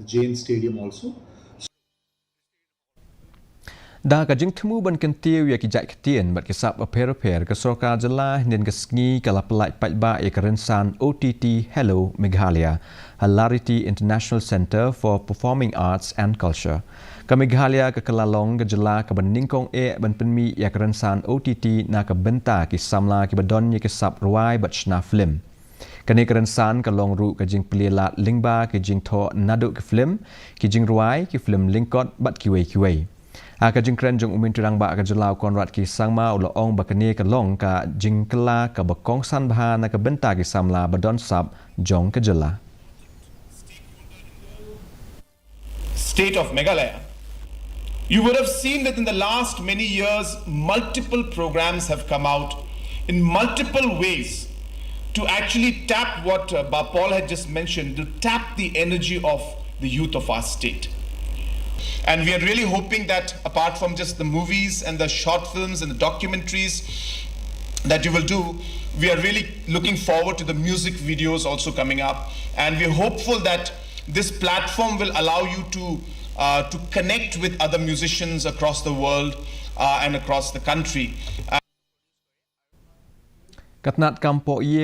Jait Stadium also. Dah kajing temu ban Kyntiew ya ki Jait Ktien bat kisap aper-aper ke Sorkar Jylla nen ke sengi kala pelai patba ya kerensan OTT Hello Meghalaya Hilarity International Center for Performing Arts and Culture. Ke Meghalaya ke kelalong ke Jylla ke beningkong ban penmi ya kerensan OTT na ke benta ki Samla ki badon ya kisap ruai bat shna film. Kini kerensan ke long ru ke jing pelielat lingba ke jing tho naduk ke film ki jing ruai ki film lingkot bat kiwei-kiwei. Ka jing keren jong umin turang ba ka Jylla konrat ki sangma ulo ong bakani ke long ka jing kela ka bakong san bahan na ke benta ki Samla badon sab jong ke Jylla. State of Meghalaya. You would have seen that in the last many years, multiple programs have come out in multiple ways to actually tap what Paul had just mentioned, to tap the energy of the youth of our state. And we are really hoping that apart from just the movies and the short films and the documentaries that you will do, we are really looking forward to the music videos also coming up. And we're hopeful that this platform will allow you to connect with other musicians across the world and across the country. Katnat kampo ye